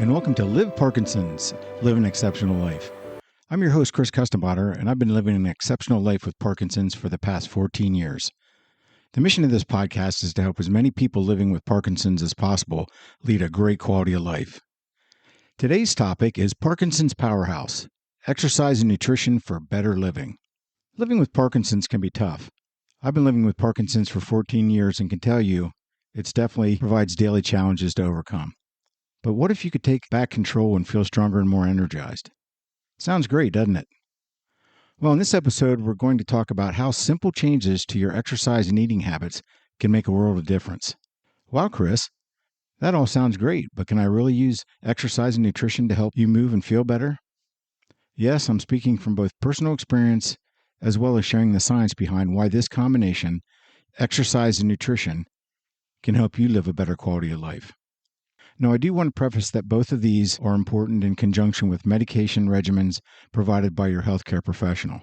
and welcome to Live Parkinson's, Live an Exceptional Life. I'm your host, Chris Custenbotter, and I've been living an exceptional life with Parkinson's for the past 14 years. The mission of this podcast is to help as many people living with Parkinson's as possible lead a great quality of life. Today's topic is Parkinson's Powerhouse, exercise and nutrition for better living. Living with Parkinson's can be tough. I've been living with Parkinson's for 14 years and can tell you it definitely provides daily challenges to overcome. But what if you could take back control and feel stronger and more energized? Sounds great, doesn't it? Well, in this episode, we're going to talk about how simple changes to your exercise and eating habits can make a world of difference. Wow, Chris, that all sounds great, but can I really use exercise and nutrition to help you move and feel better? Yes, I'm speaking from both personal experience as well as sharing the science behind why this combination, exercise and nutrition, can help you live a better quality of life. Now, I do want to preface that both of these are important in conjunction with medication regimens provided by your healthcare professional.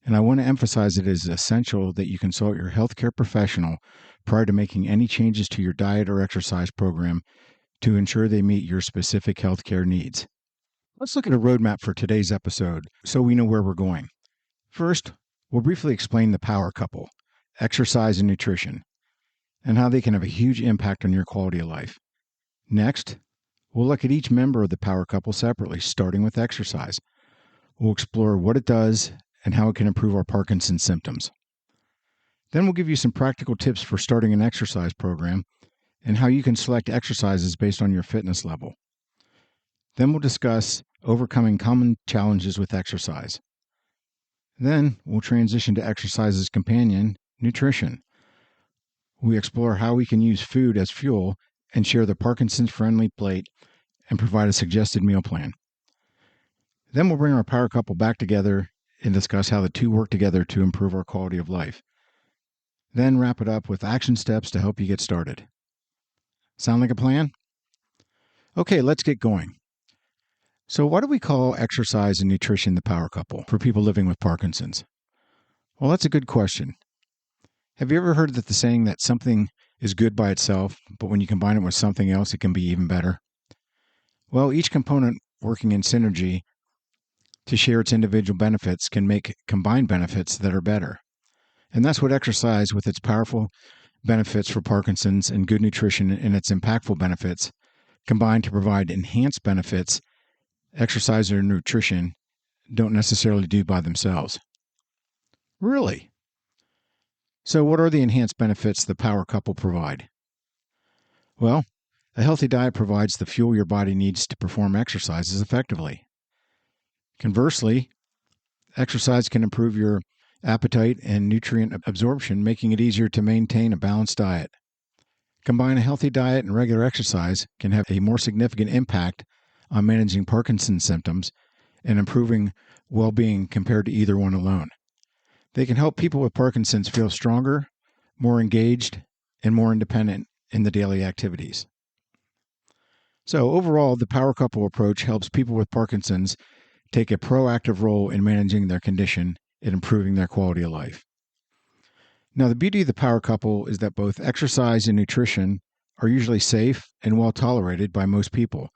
And I want to emphasize it is essential that you consult your healthcare professional prior to making any changes to your diet or exercise program to ensure they meet your specific healthcare needs. Let's look at a roadmap for today's episode so we know where we're going. First, we'll briefly explain the power couple, exercise and nutrition, and how they can have a huge impact on your quality of life. Next, we'll look at each member of the power couple separately, starting with exercise. We'll explore what it does and how it can improve our Parkinson's symptoms. Then we'll give you some practical tips for starting an exercise program and how you can select exercises based on your fitness level. Then we'll discuss overcoming common challenges with exercise. Then we'll transition to exercise's companion, nutrition. We explore how we can use food as fuel and share the Parkinson's-friendly plate and provide a suggested meal plan. Then we'll bring our power couple back together and discuss how the two work together to improve our quality of life. Then wrap it up with action steps to help you get started. Sound like a plan? Okay, let's get going. So why do we call exercise and nutrition the power couple for people living with Parkinson's? Well, that's a good question. Have you ever heard the saying that something is good by itself, but when you combine it with something else, it can be even better? Well, each component working in synergy to share its individual benefits can make combined benefits that are better. And that's what exercise, with its powerful benefits for Parkinson's and good nutrition and its impactful benefits, combine to provide enhanced benefits exercise or nutrition don't necessarily do by themselves. Really? So what are the enhanced benefits the power couple provide? Well, a healthy diet provides the fuel your body needs to perform exercises effectively. Conversely, exercise can improve your appetite and nutrient absorption, making it easier to maintain a balanced diet. Combine a healthy diet and regular exercise can have a more significant impact on managing Parkinson's symptoms and improving well-being compared to either one alone. They can help people with Parkinson's feel stronger, more engaged, and more independent in the daily activities. So overall, the power couple approach helps people with Parkinson's take a proactive role in managing their condition and improving their quality of life. Now, the beauty of the power couple is that both exercise and nutrition are usually safe and well tolerated by most people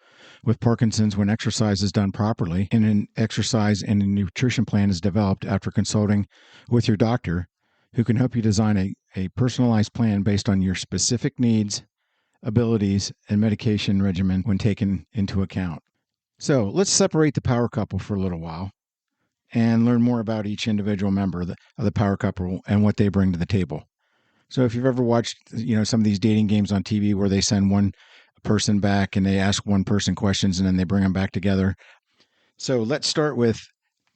with Parkinson's when exercise is done properly and an exercise and a nutrition plan is developed after consulting with your doctor, who can help you design a personalized plan based on your specific needs, abilities, and medication regimen when taken into account. So let's separate the power couple for a little while and learn more about each individual member of the power couple and what they bring to the table. So if you've ever watched, some of these dating games on TV where they send one person back and they ask one person questions and then they bring them back together. So let's start with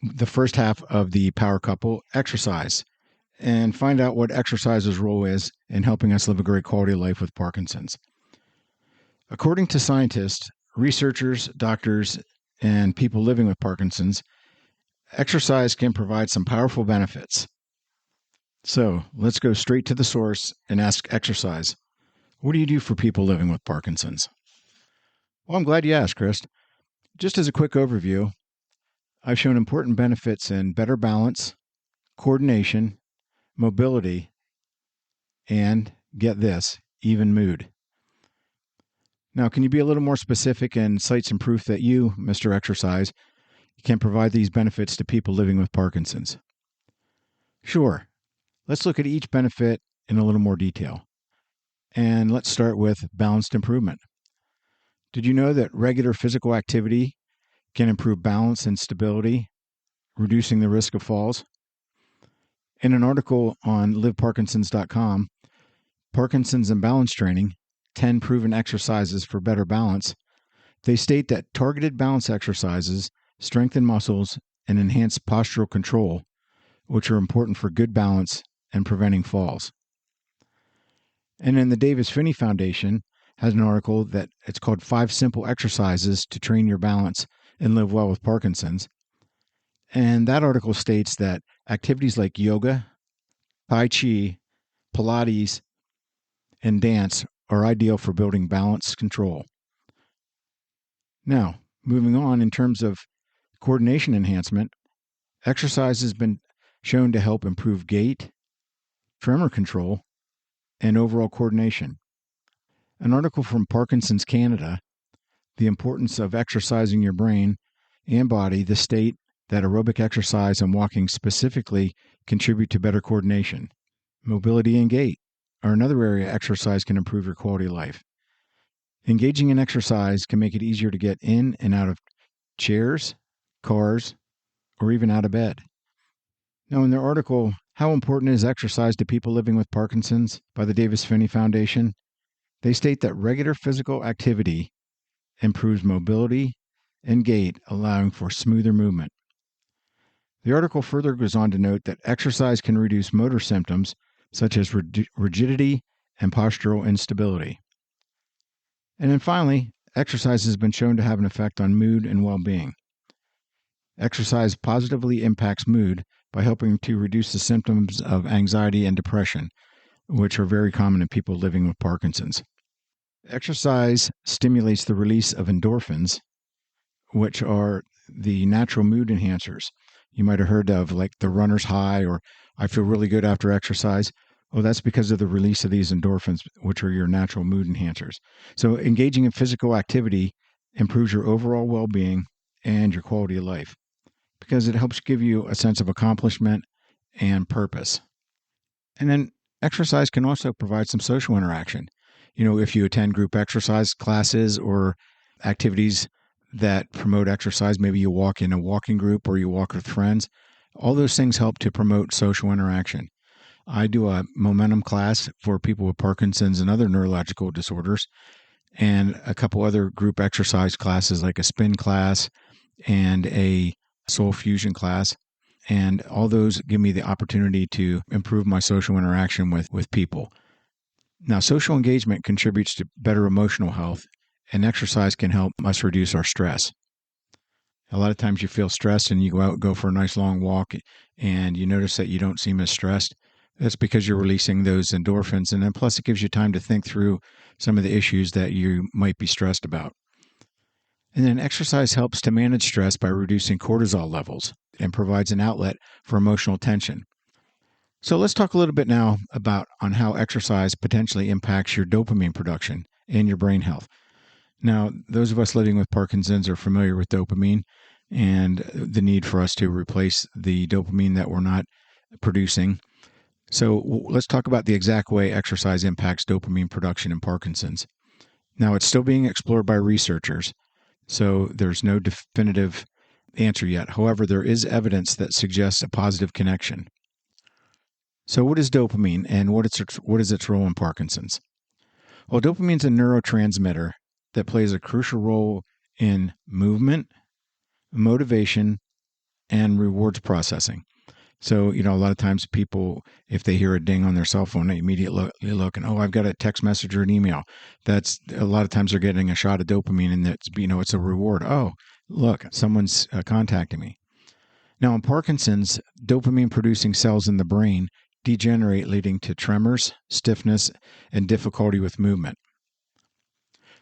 the first half of the power couple, exercise, and find out what exercise's role is in helping us live a great quality of life with Parkinson's. According to scientists, researchers, doctors, and people living with Parkinson's, exercise can provide some powerful benefits. So let's go straight to the source and ask exercise, what do you do for people living with Parkinson's? Well, I'm glad you asked, Chris. Just as a quick overview, I've shown important benefits in better balance, coordination, mobility, and, get this, even mood. Now, can you be a little more specific and cite some proof that you, Mr. Exercise, can provide these benefits to people living with Parkinson's? Sure. Let's look at each benefit in a little more detail. And let's start with balanced improvement. Did you know that regular physical activity can improve balance and stability, reducing the risk of falls? In an article on liveparkinsons.com, Parkinson's and Balance Training, 10 Proven Exercises for Better Balance, they state that targeted balance exercises strengthen muscles and enhance postural control, which are important for good balance and preventing falls. And then the Davis-Finney Foundation has an article that it's called 5 Simple Exercises to Train Your Balance and Live Well with Parkinson's. And that article states that activities like yoga, Tai Chi, Pilates, and dance are ideal for building balance control. Now, moving on in terms of coordination enhancement, exercise has been shown to help improve gait, tremor control, and overall coordination. An article from Parkinson's Canada, The Importance of Exercising Your Brain and Body, the state that aerobic exercise and walking specifically contribute to better coordination. Mobility and gait are another area exercise can improve your quality of life. Engaging in exercise can make it easier to get in and out of chairs, cars, or even out of bed. Now, in their article, How Important is Exercise to People Living with Parkinson's by the Davis-Finney Foundation, they state that regular physical activity improves mobility and gait, allowing for smoother movement. The article further goes on to note that exercise can reduce motor symptoms such as rigidity and postural instability. And then finally, exercise has been shown to have an effect on mood and well-being. Exercise positively impacts mood by helping to reduce the symptoms of anxiety and depression, which are very common in people living with Parkinson's. Exercise stimulates the release of endorphins, which are the natural mood enhancers. You might have heard of like the runner's high or I feel really good after exercise. Oh, that's because of the release of these endorphins, which are your natural mood enhancers. So engaging in physical activity improves your overall well-being and your quality of life because it helps give you a sense of accomplishment and purpose. And then exercise can also provide some social interaction. You know, if you attend group exercise classes or activities that promote exercise, maybe you walk in a walking group or you walk with friends, all those things help to promote social interaction. I do a momentum class for people with Parkinson's and other neurological disorders, and a couple other group exercise classes like a spin class and a soul fusion class. And all those give me the opportunity to improve my social interaction with people. Now, social engagement contributes to better emotional health, and exercise can help us reduce our stress. A lot of times you feel stressed and you go out and go for a nice long walk and you notice that you don't seem as stressed. That's because you're releasing those endorphins, and then plus it gives you time to think through some of the issues that you might be stressed about. And then exercise helps to manage stress by reducing cortisol levels and provides an outlet for emotional tension. So let's talk a little bit now about on how exercise potentially impacts your dopamine production and your brain health. Now, those of us living with Parkinson's are familiar with dopamine and the need for us to replace the dopamine that we're not producing. So let's talk about the exact way exercise impacts dopamine production in Parkinson's. Now, it's still being explored by researchers, so there's no definitive answer yet. However, there is evidence that suggests a positive connection. So what is dopamine and what is its role in Parkinson's? Well, dopamine is a neurotransmitter that plays a crucial role in movement, motivation, and rewards processing. So, a lot of times people, if they hear a ding on their cell phone, they immediately look and, I've got a text message or an email. That's a lot of times they're getting a shot of dopamine and that's, it's a reward. Oh, look, someone's contacting me. Now in Parkinson's, dopamine producing cells in the brain degenerate, leading to tremors, stiffness, and difficulty with movement.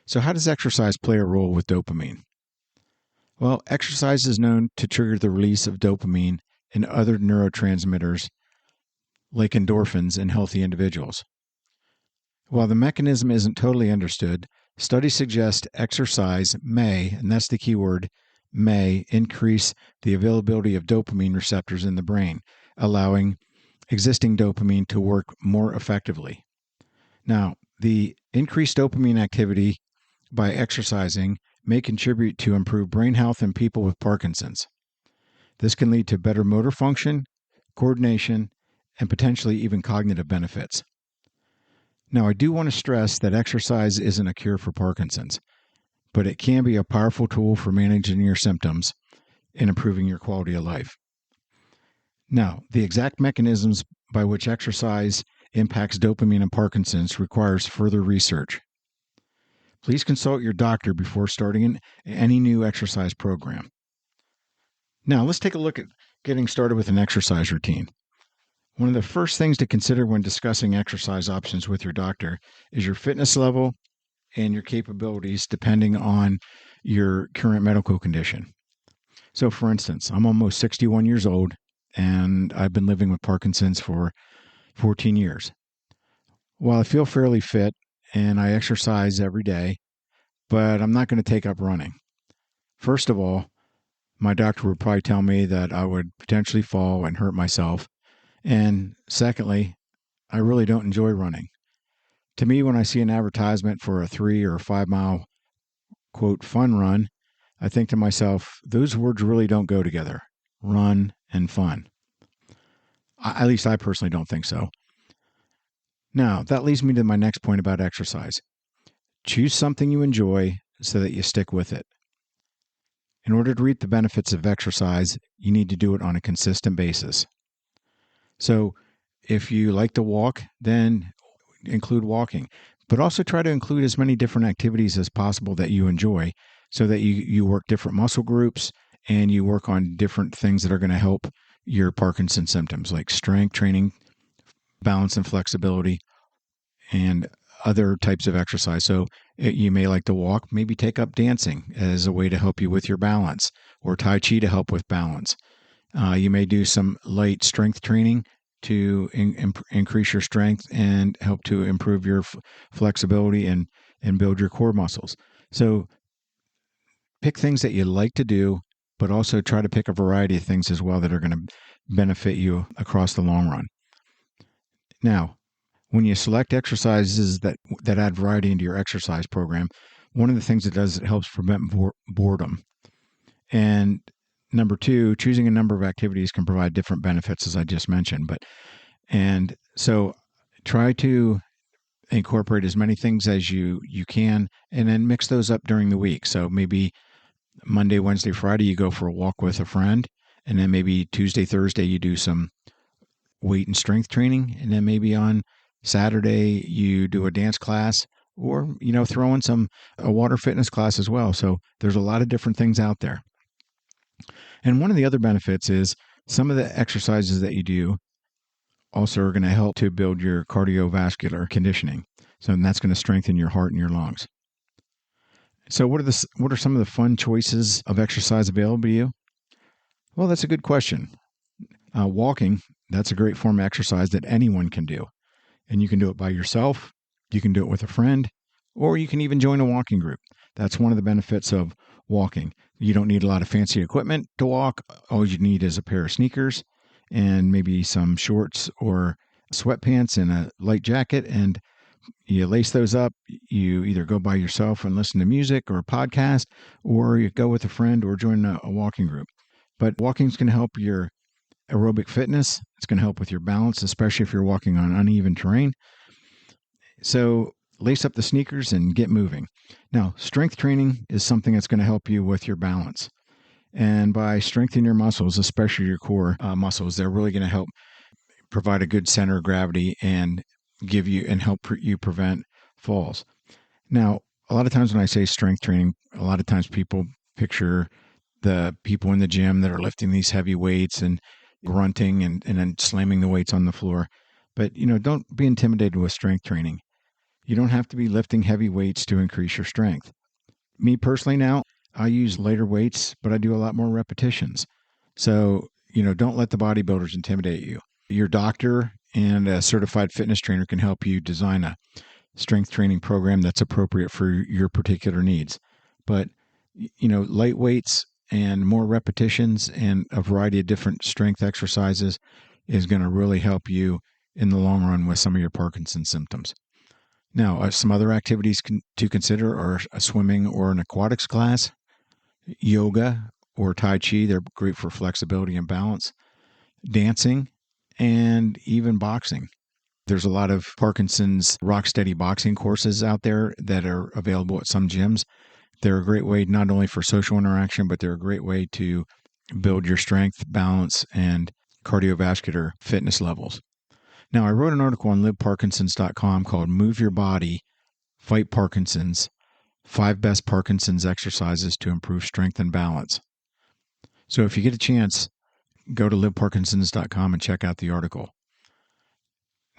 So how does exercise play a role with dopamine? Well, exercise is known to trigger the release of dopamine and other neurotransmitters like endorphins in healthy individuals. While the mechanism isn't totally understood, Studies suggest exercise may, and that's the key word, may increase the availability of dopamine receptors in the brain, allowing existing dopamine to work more effectively. Now, the increased dopamine activity by exercising may contribute to improved brain health in people with Parkinson's. This can lead to better motor function, coordination, and potentially even cognitive benefits. Now, I do want to stress that exercise isn't a cure for Parkinson's, but it can be a powerful tool for managing your symptoms and improving your quality of life. Now, the exact mechanisms by which exercise impacts dopamine in Parkinson's requires further research. Please consult your doctor before starting any new exercise program. Now, let's take a look at getting started with an exercise routine. One of the first things to consider when discussing exercise options with your doctor is your fitness level and your capabilities depending on your current medical condition. So, for instance, I'm almost 61 years old and I've been living with Parkinson's for 14 years. While I feel fairly fit and I exercise every day, but I'm not going to take up running. First of all, my doctor would probably tell me that I would potentially fall and hurt myself. And secondly, I really don't enjoy running. To me, when I see an advertisement for a 3 or 5 mile, quote, fun run, I think to myself, those words really don't go together, run and fun. At least I personally don't think so. Now, that leads me to my next point about exercise. Choose something you enjoy so that you stick with it. In order to reap the benefits of exercise, you need to do it on a consistent basis. So if you like to walk, then include walking, but also try to include as many different activities as possible that you enjoy so that you work different muscle groups and you work on different things that are going to help your Parkinson's symptoms like strength training, balance and flexibility, and other types of exercise. So you may like to walk, maybe take up dancing as a way to help you with your balance, or Tai Chi to help with balance. You may do some light strength training to increase your strength and help to improve your flexibility and build your core muscles. So pick things that you like to do, but also try to pick a variety of things as well that are going to benefit you across the long run. Now, when you select exercises that add variety into your exercise program, one of the things it does, it helps prevent boredom. And number two, choosing a number of activities can provide different benefits, as I just mentioned. And so try to incorporate as many things as you can, and then mix those up during the week. So maybe Monday, Wednesday, Friday, you go for a walk with a friend, and then maybe Tuesday, Thursday, you do some weight and strength training, and then maybe on Saturday you do a dance class, or throw in a water fitness class as well. So there's a lot of different things out there. And one of the other benefits is some of the exercises that you do also are going to help to build your cardiovascular conditioning. So that's going to strengthen your heart and your lungs. So what are some of the fun choices of exercise available to you? Well, that's a good question. Walking, that's a great form of exercise that anyone can do. And you can do it by yourself, you can do it with a friend, or you can even join a walking group. That's one of the benefits of walking. You don't need a lot of fancy equipment to walk. All you need is a pair of sneakers and maybe some shorts or sweatpants and a light jacket, and you lace those up. You either go by yourself and listen to music or a podcast, or you go with a friend or join a walking group. But walking is going to help your aerobic fitness. It's going to help with your balance, especially if you're walking on uneven terrain. So lace up the sneakers and get moving. Now, strength training is something that's going to help you with your balance. And by strengthening your muscles, especially your core muscles, they're really going to help provide a good center of gravity and give you and help you prevent falls. Now, a lot of times when I say strength training, a lot of times people picture the people in the gym that are lifting these heavy weights and grunting and then slamming the weights on the floor. But, don't be intimidated with strength training. You don't have to be lifting heavy weights to increase your strength. Me personally now, I use lighter weights, but I do a lot more repetitions. So, don't let the bodybuilders intimidate you. Your doctor and a certified fitness trainer can help you design a strength training program that's appropriate for your particular needs. But, light weights and more repetitions and a variety of different strength exercises is going to really help you in the long run with some of your Parkinson's symptoms. Now, some other activities to consider are a swimming or an aquatics class, yoga or Tai Chi. They're great for flexibility and balance, dancing, and even boxing. There's a lot of Parkinson's rock-steady boxing courses out there that are available at some gyms. They're a great way not only for social interaction, but they're a great way to build your strength, balance, and cardiovascular fitness levels. Now, I wrote an article on liveparkinsons.com called Move Your Body, Fight Parkinson's, 5 Best Parkinson's Exercises to Improve Strength and Balance. So if you get a chance, go to liveparkinsons.com and check out the article.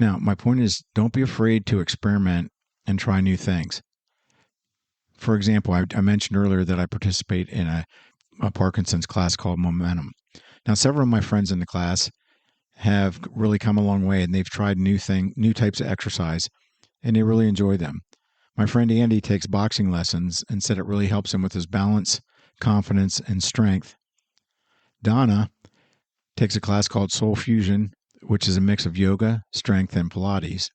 Now, my point is, don't be afraid to experiment and try new things. For example, I mentioned earlier that I participate in a Parkinson's class called Momentum. Now, several of my friends in the class have really come a long way, and they've tried new types of exercise, and they really enjoy them. My friend Andy takes boxing lessons and said it really helps him with his balance, confidence, and strength. Donna takes a class called Soul Fusion, which is a mix of yoga, strength, and Pilates.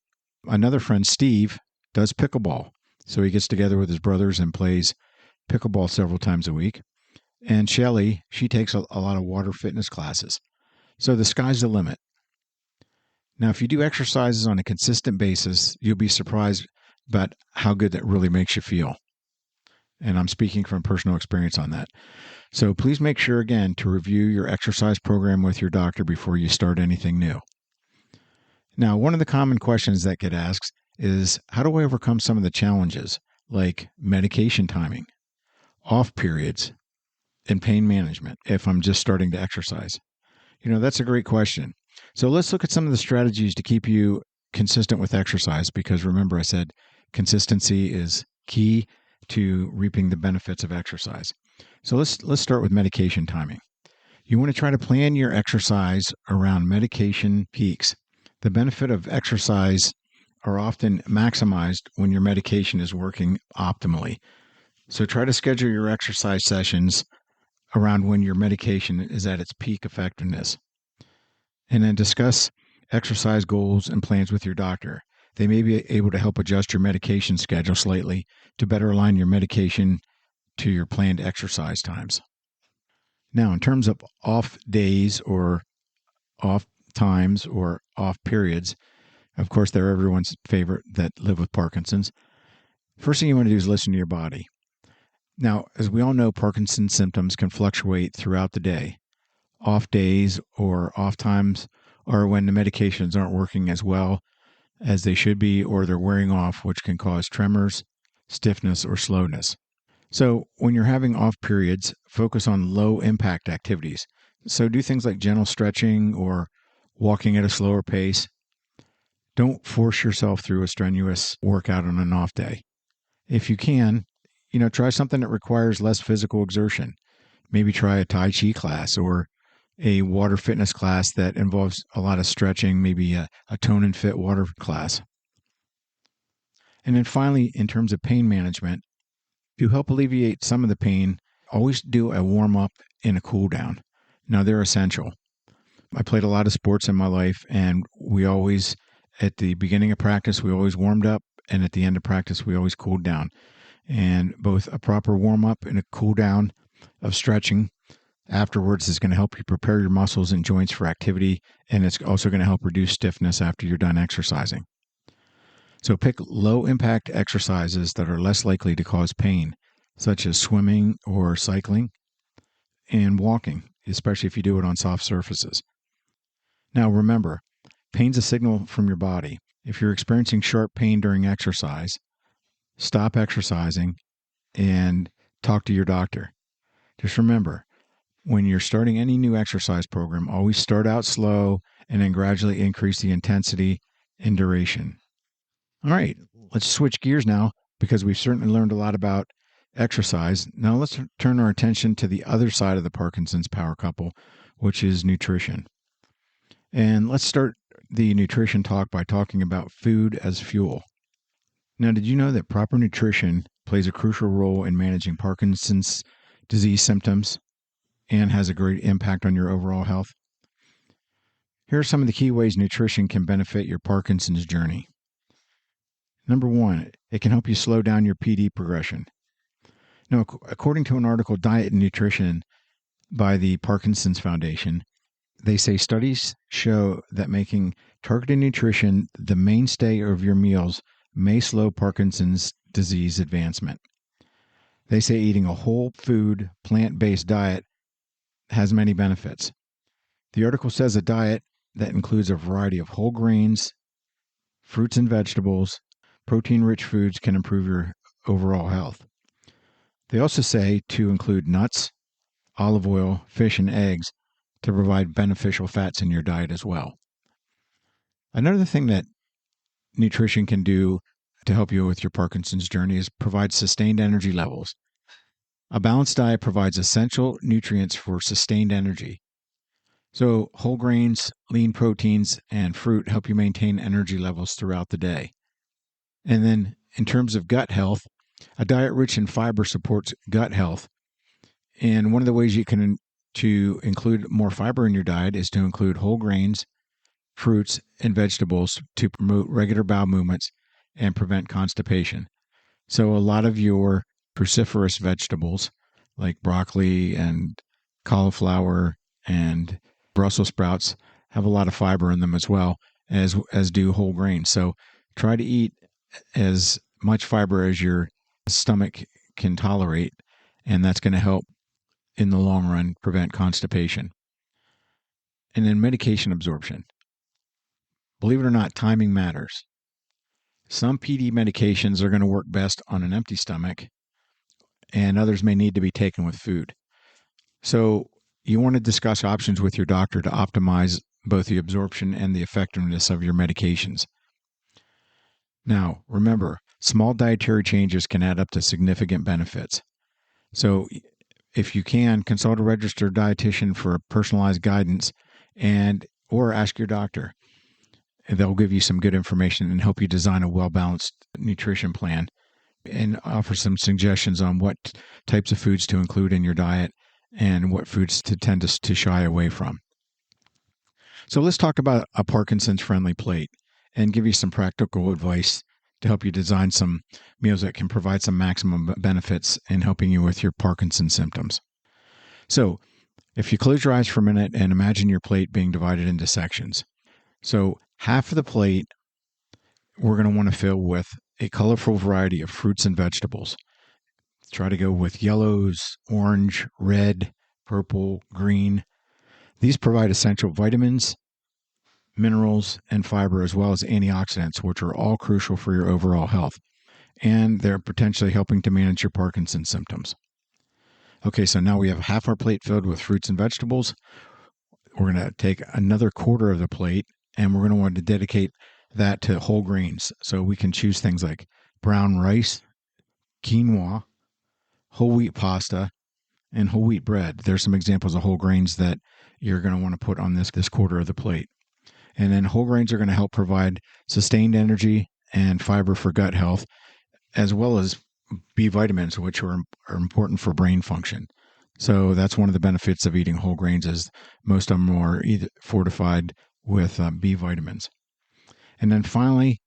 Another friend, Steve, does pickleball. So he gets together with his brothers and plays pickleball several times a week. And Shelly, she takes a lot of water fitness classes. So the sky's the limit. Now, if you do exercises on a consistent basis, you'll be surprised about how good that really makes you feel. And I'm speaking from personal experience on that. So please make sure, again, to review your exercise program with your doctor before you start anything new. Now, one of the common questions that get asked is, how do I overcome some of the challenges like medication timing, off periods, and pain management if I'm just starting to exercise? That's a great question. So let's look at some of the strategies to keep you consistent with exercise, because remember I said consistency is key to reaping the benefits of exercise. So let's start with medication timing. You want to try to plan your exercise around medication peaks. The benefit of exercise are often maximized when your medication is working optimally. So try to schedule your exercise sessions around when your medication is at its peak effectiveness. And then discuss exercise goals and plans with your doctor. They may be able to help adjust your medication schedule slightly to better align your medication to your planned exercise times. Now, in terms of off days or off times or off periods, of course, they're everyone's favorite that live with Parkinson's. First thing you want to do is listen to your body. Now, as we all know, Parkinson's symptoms can fluctuate throughout the day. Off days or off times are when the medications aren't working as well as they should be, or they're wearing off, which can cause tremors, stiffness, or slowness. So when you're having off periods, focus on low impact activities. So do things like gentle stretching or walking at a slower pace. Don't force yourself through a strenuous workout on an off day. If you can, try something that requires less physical exertion. Maybe try a Tai Chi class or a water fitness class that involves a lot of stretching, maybe a tone and fit water class. And then finally, in terms of pain management, to help alleviate some of the pain, always do a warm up and a cool down. Now, they're essential. I played a lot of sports in my life, and we always, at the beginning of practice, we always warmed up, and at the end of practice, we always cooled down. And both a proper warm up and a cool down of stretching afterwards is going to help you prepare your muscles and joints for activity, and it's also going to help reduce stiffness after you're done exercising. So pick low-impact exercises that are less likely to cause pain, such as swimming or cycling, and walking, especially if you do it on soft surfaces. Now remember, pain's a signal from your body. If you're experiencing sharp pain during exercise, stop exercising and talk to your doctor. Just remember, when you're starting any new exercise program, always start out slow and then gradually increase the intensity and duration. All right, let's switch gears now, because we've certainly learned a lot about exercise. Now let's turn our attention to the other side of the Parkinson's power couple, which is nutrition. And let's start the nutrition talk by talking about food as fuel. Now, did you know that proper nutrition plays a crucial role in managing Parkinson's disease symptoms and has a great impact on your overall health? Here are some of the key ways nutrition can benefit your Parkinson's journey. Number one, it can help you slow down your PD progression. Now, according to an article, Diet and Nutrition, by the Parkinson's Foundation, they say studies show that making targeted nutrition the mainstay of your meals may slow Parkinson's disease advancement. They say eating a whole food, plant-based diet has many benefits. The article says a diet that includes a variety of whole grains, fruits and vegetables, protein-rich foods can improve your overall health. They also say to include nuts, olive oil, fish, and eggs to provide beneficial fats in your diet as well. Another thing that nutrition can do to help you with your Parkinson's journey is provide sustained energy levels. A balanced diet provides essential nutrients for sustained energy. So whole grains, lean proteins, and fruit help you maintain energy levels throughout the day. And then in terms of gut health, a diet rich in fiber supports gut health. And one of the ways you can to include more fiber in your diet is to include whole grains, fruits, and vegetables to promote regular bowel movements and prevent constipation. So a lot of your cruciferous vegetables like broccoli and cauliflower and Brussels sprouts have a lot of fiber in them as well as do whole grains. So try to eat as much fiber as your stomach can tolerate, and that's going to help in the long run prevent constipation. And then medication absorption. Believe it or not, timing matters. Some PD medications are going to work best on an empty stomach, and others may need to be taken with food. So you want to discuss options with your doctor to optimize both the absorption and the effectiveness of your medications. Now, remember, small dietary changes can add up to significant benefits. So if you can, consult a registered dietitian for personalized guidance or ask your doctor. They'll give you some good information and help you design a well-balanced nutrition plan and offer some suggestions on what types of foods to include in your diet and what foods to tend to shy away from. So let's talk about a Parkinson's friendly plate and give you some practical advice to help you design some meals that can provide some maximum benefits in helping you with your Parkinson's symptoms. So if you close your eyes for a minute and imagine your plate being divided into sections. So half of the plate we're going to want to fill with a colorful variety of fruits and vegetables. Try to go with yellows, orange, red, purple, green. These provide essential vitamins, minerals, and fiber, as well as antioxidants, which are all crucial for your overall health. And they're potentially helping to manage your Parkinson's symptoms. Okay, so now we have half our plate filled with fruits and vegetables. We're going to take another quarter of the plate, and we're going to want to dedicate that to whole grains. So we can choose things like brown rice, quinoa, whole wheat pasta, and whole wheat bread. There's some examples of whole grains that you're going to want to put on this quarter of the plate. And then whole grains are going to help provide sustained energy and fiber for gut health, as well as B vitamins, which are important for brain function. So that's one of the benefits of eating whole grains is most of them are either fortified with B vitamins. And then finally,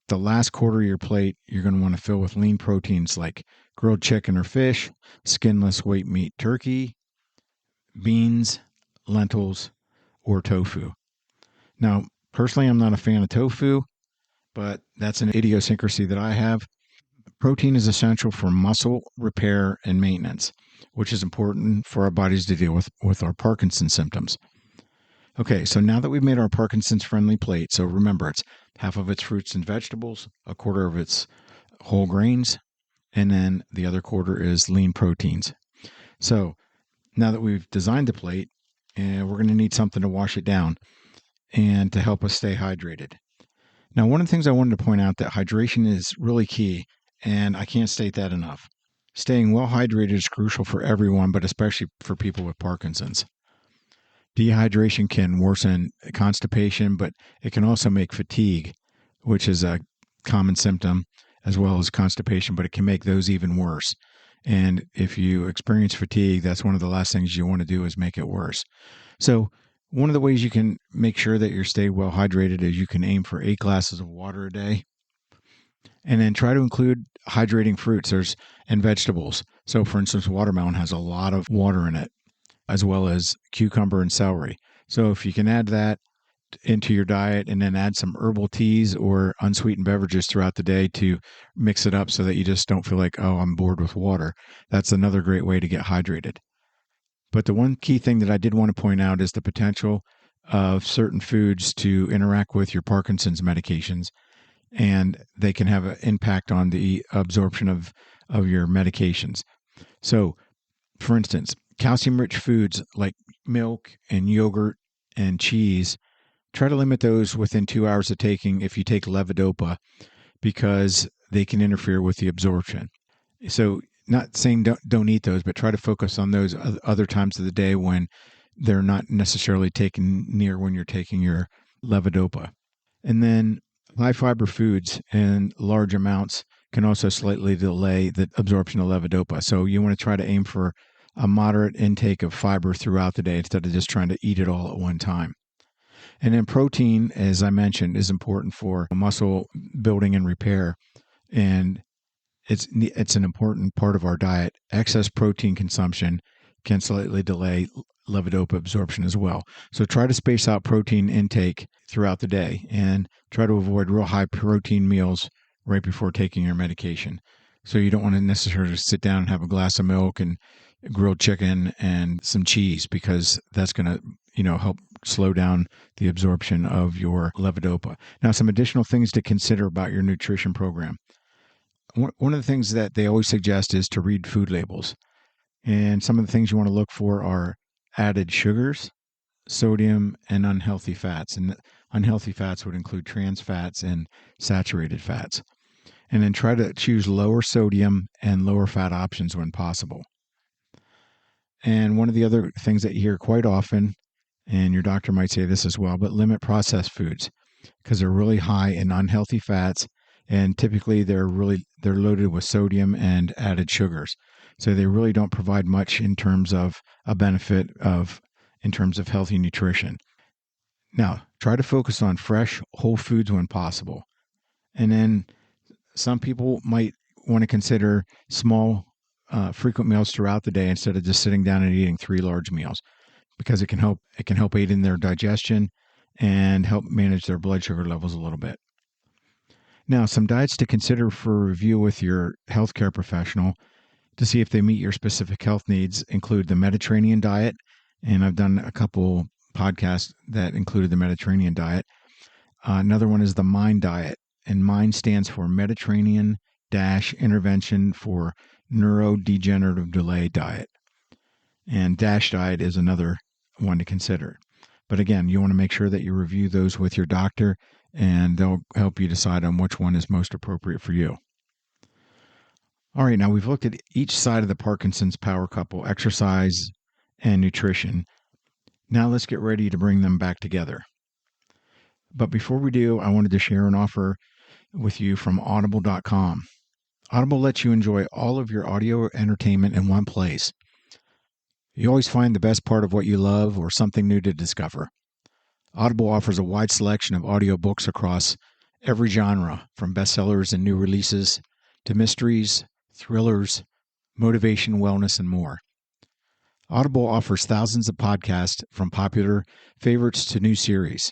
the last quarter of your plate, you're going to want to fill with lean proteins like grilled chicken or fish, skinless white meat turkey, beans, lentils, or tofu. Now, personally, I'm not a fan of tofu, but that's an idiosyncrasy that I have. Protein is essential for muscle repair and maintenance, which is important for our bodies to deal with our Parkinson's symptoms. Okay, so now that we've made our Parkinson's friendly plate, so remember it's half of it's fruits and vegetables, a quarter of it's whole grains, and then the other quarter is lean proteins. So now that we've designed the plate, we're going to need something to wash it down and to help us stay hydrated. Now, one of the things I wanted to point out that hydration is really key, and I can't state that enough. Staying well hydrated is crucial for everyone, but especially for people with Parkinson's. Dehydration can worsen constipation, but it can also make fatigue, which is a common symptom, as well as constipation, but it can make those even worse. And if you experience fatigue, that's one of the last things you want to do is make it worse. So one of the ways you can make sure that you're stay well hydrated is you can aim for 8 glasses of water a day. And then try to include hydrating fruits and vegetables. So for instance, watermelon has a lot of water in it, as well as cucumber and celery. So if you can add that into your diet and then add some herbal teas or unsweetened beverages throughout the day to mix it up so that you just don't feel like, oh, I'm bored with water. That's another great way to get hydrated. But the one key thing that I did want to point out is the potential of certain foods to interact with your Parkinson's medications, and they can have an impact on the absorption of your medications. So, for instance, calcium-rich foods like milk and yogurt and cheese, try to limit those within 2 hours of taking if you take levodopa, because they can interfere with the absorption. So not saying don't eat those, but try to focus on those other times of the day when they're not necessarily taken near when you're taking your levodopa. And then high fiber foods in large amounts can also slightly delay the absorption of levodopa. So you want to try to aim for a moderate intake of fiber throughout the day instead of just trying to eat it all at one time. And then protein, as I mentioned, is important for muscle building and repair. And it's an important part of our diet. Excess protein consumption can slightly delay levodopa absorption as well. So try to space out protein intake throughout the day and try to avoid real high protein meals right before taking your medication. So you don't want to necessarily sit down and have a glass of milk and grilled chicken and some cheese, because that's going to, help slow down the absorption of your levodopa. Now, some additional things to consider about your nutrition program. One of the things that they always suggest is to read food labels. And some of the things you want to look for are added sugars, sodium, and unhealthy fats. And unhealthy fats would include trans fats and saturated fats. And then try to choose lower sodium and lower fat options when possible. And one of the other things that you hear quite often, and your doctor might say this as well, but limit processed foods, because they're really high in unhealthy fats, and typically they're loaded with sodium and added sugars. So they really don't provide much in terms of a benefit in terms of healthy nutrition. Now, try to focus on fresh, whole foods when possible. And then some people might want to consider small, frequent meals throughout the day instead of just sitting down and eating 3 large meals, because it can help aid in their digestion and help manage their blood sugar levels a little bit. Now, some diets to consider for review with your healthcare professional to see if they meet your specific health needs include the Mediterranean diet, and I've done a couple podcasts that included the Mediterranean diet. Another one is the MIND diet, and MIND stands for Mediterranean Intervention for Neurodegenerative Delay Diet. And DASH diet is another one to consider. But again, you want to make sure that you review those with your doctor, and they'll help you decide on which one is most appropriate for you. All right, now we've looked at each side of the Parkinson's power couple, exercise and nutrition. Now let's get ready to bring them back together. But before we do, I wanted to share an offer with you from audible.com. Audible lets you enjoy all of your audio entertainment in one place. You always find the best part of what you love or something new to discover. Audible offers a wide selection of audiobooks across every genre, from bestsellers and new releases to mysteries, thrillers, motivation, wellness, and more. Audible offers thousands of podcasts, from popular favorites to new series.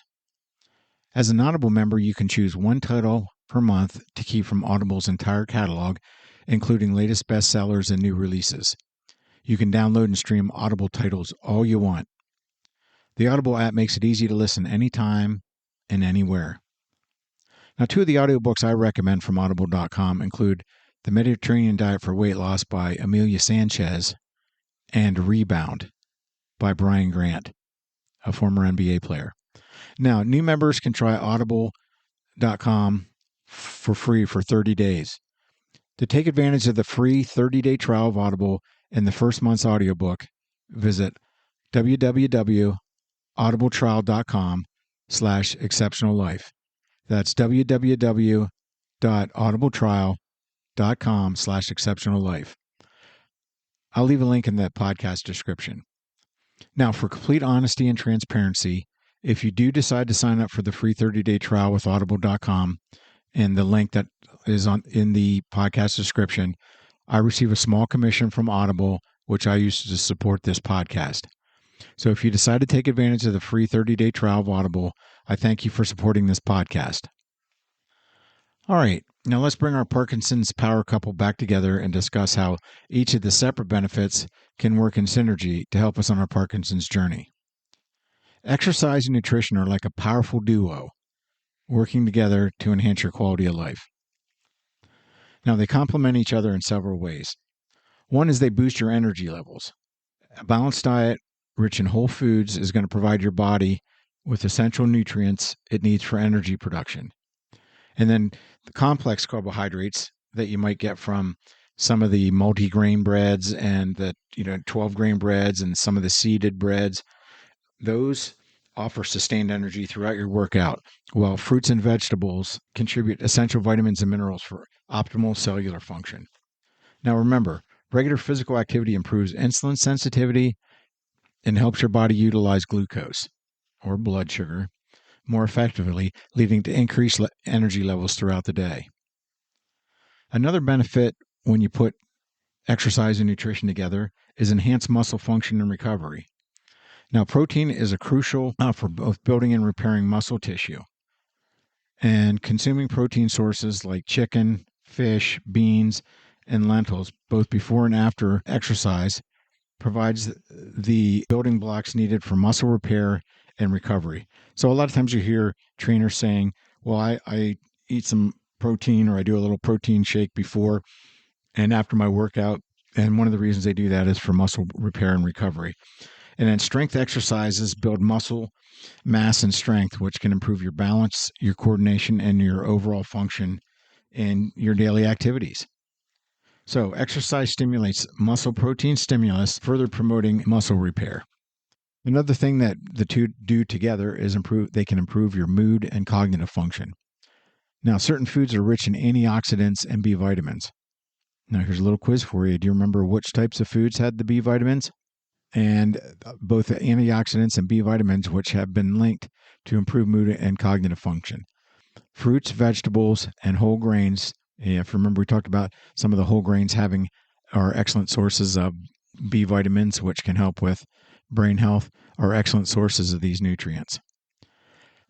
As an Audible member, you can choose one title per month to keep from Audible's entire catalog, including latest bestsellers and new releases. You can download and stream Audible titles all you want. The Audible app makes it easy to listen anytime and anywhere. Now, 2 of the audiobooks I recommend from audible.com include The Mediterranean Diet for Weight Loss by Amelia Sanchez and Rebound by Brian Grant, a former NBA player. Now, new members can try audible.com for free for 30 days. To take advantage of the free 30-day trial of Audible and the first month's audiobook, visit www.audibletrial.com/exceptionallife. That's www.audibletrial.com audible.com/exceptionallife. I'll leave a link in the podcast description. Now, for complete honesty and transparency, if you do decide to sign up for the free 30-day trial with audible.com and the link that is in the podcast description, I receive a small commission from Audible, which I use to support this podcast. So if you decide to take advantage of the free 30-day trial of Audible, I thank you for supporting this podcast. All right, now let's bring our Parkinson's power couple back together and discuss how each of the separate benefits can work in synergy to help us on our Parkinson's journey. Exercise and nutrition are like a powerful duo, working together to enhance your quality of life. Now, they complement each other in several ways. One is they boost your energy levels. A balanced diet rich in whole foods is going to provide your body with essential nutrients it needs for energy production. And then the complex carbohydrates that you might get from some of the multi-grain breads and the 12-grain breads and some of the seeded breads, those offer sustained energy throughout your workout, while fruits and vegetables contribute essential vitamins and minerals for optimal cellular function. Now remember, regular physical activity improves insulin sensitivity and helps your body utilize glucose, or blood sugar, more effectively, leading to increased energy levels throughout the day. Another benefit when you put exercise and nutrition together is enhanced muscle function and recovery. Now, protein is crucial for both building and repairing muscle tissue. And consuming protein sources like chicken, fish, beans, and lentils, both before and after exercise, provides the building blocks needed for muscle repair and recovery. So a lot of times you hear trainers saying, well, I eat some protein, or I do a little protein shake before and after my workout. And one of the reasons they do that is for muscle repair and recovery. And then strength exercises build muscle mass and strength, which can improve your balance, your coordination, and your overall function in your daily activities. So exercise stimulates muscle protein stimulus, further promoting muscle repair. Another thing that the two do together is they can improve your mood and cognitive function. Now, certain foods are rich in antioxidants and B vitamins. Now, here's a little quiz for you. Do you remember which types of foods had the B vitamins? And both the antioxidants and B vitamins, which have been linked to improve mood and cognitive function. Fruits, vegetables, and whole grains. If you remember, we talked about some of the whole grains are excellent sources of B vitamins, which can help with brain health, are excellent sources of these nutrients.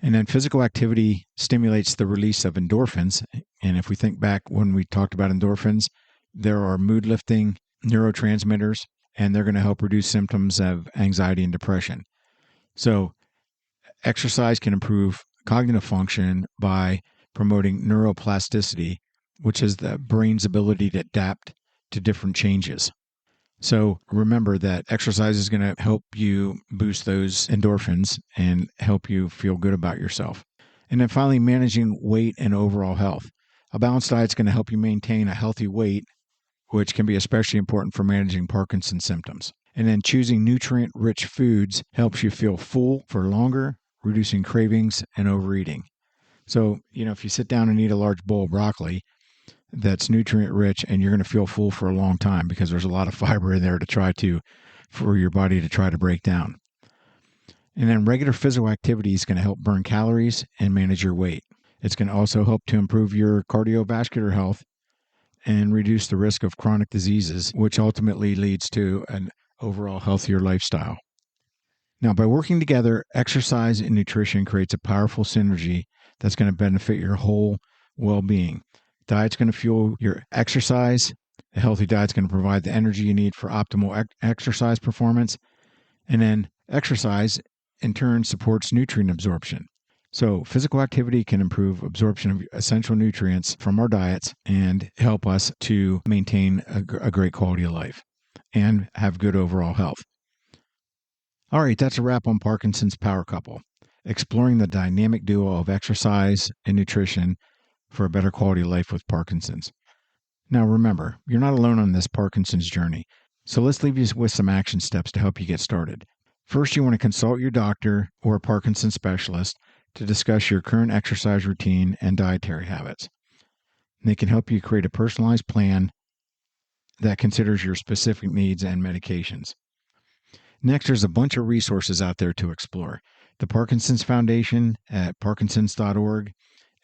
And then physical activity stimulates the release of endorphins. And if we think back when we talked about endorphins, there are mood-lifting neurotransmitters, and they're going to help reduce symptoms of anxiety and depression. So exercise can improve cognitive function by promoting neuroplasticity, which is the brain's ability to adapt to different changes. So remember that exercise is going to help you boost those endorphins and help you feel good about yourself. And then finally, managing weight and overall health. A balanced diet is going to help you maintain a healthy weight, which can be especially important for managing Parkinson's symptoms. And then choosing nutrient-rich foods helps you feel full for longer, reducing cravings and overeating. So, if you sit down and eat a large bowl of broccoli that's nutrient-rich, and you're going to feel full for a long time because there's a lot of fiber in there for your body to try to break down. And then regular physical activity is going to help burn calories and manage your weight. It's going to also help to improve your cardiovascular health and reduce the risk of chronic diseases, which ultimately leads to an overall healthier lifestyle. Now, by working together, exercise and nutrition creates a powerful synergy that's going to benefit your whole well-being. Diet's going to fuel your exercise. A healthy diet's going to provide the energy you need for optimal exercise performance. And then exercise, in turn, supports nutrient absorption. So physical activity can improve absorption of essential nutrients from our diets and help us to maintain a great quality of life and have good overall health. All right, that's a wrap on Parkinson's Power Couple, exploring the dynamic duo of exercise and nutrition for a better quality of life with Parkinson's. Now remember, you're not alone on this Parkinson's journey, so let's leave you with some action steps to help you get started. First, you want to consult your doctor or a Parkinson's specialist to discuss your current exercise routine and dietary habits. They can help you create a personalized plan that considers your specific needs and medications. Next, there's a bunch of resources out there to explore. The Parkinson's Foundation at parkinsons.org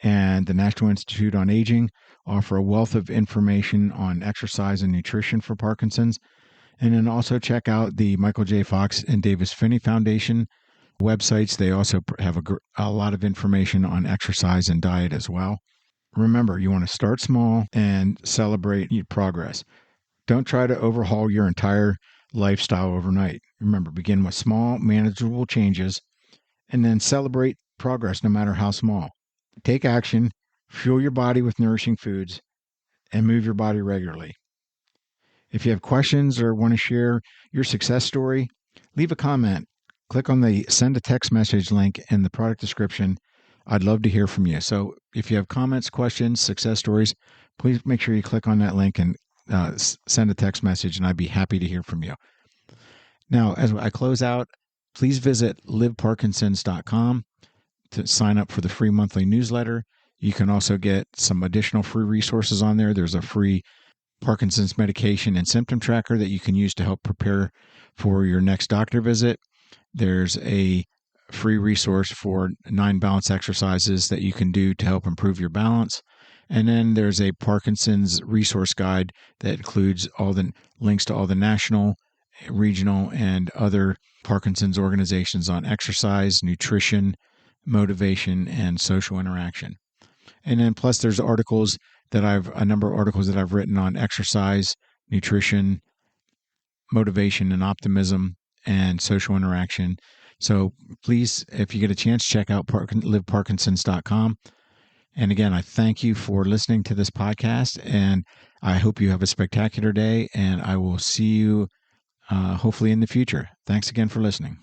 and the National Institute on Aging offer a wealth of information on exercise and nutrition for Parkinson's. And then also check out the Michael J. Fox and Davis Phinney Foundation websites. They also have a lot of information on exercise and diet as well. Remember, you want to start small and celebrate your progress. Don't try to overhaul your entire lifestyle overnight. Remember, begin with small, manageable changes and then celebrate progress no matter how small. Take action, fuel your body with nourishing foods, and move your body regularly. If you have questions or want to share your success story, leave a comment. Click on the send a text message link in the product description. I'd love to hear from you. So if you have comments, questions, success stories, please make sure you click on that link and send a text message, and I'd be happy to hear from you. Now, as I close out, please visit liveparkinsons.com to sign up for the free monthly newsletter. You can also get some additional free resources on there. There's a free Parkinson's medication and symptom tracker that you can use to help prepare for your next doctor visit. There's a free resource for 9 balance exercises that you can do to help improve your balance. And then there's a Parkinson's resource guide that includes all the links to all the national, regional, and other Parkinson's organizations on exercise, nutrition, motivation, and social interaction. And then plus there's a number of articles that I've written on exercise, nutrition, motivation and optimism, and social interaction. So please, if you get a chance, check out liveparkinsons.com. And again, I thank you for listening to this podcast, and I hope you have a spectacular day, and I will see you hopefully in the future. Thanks again for listening.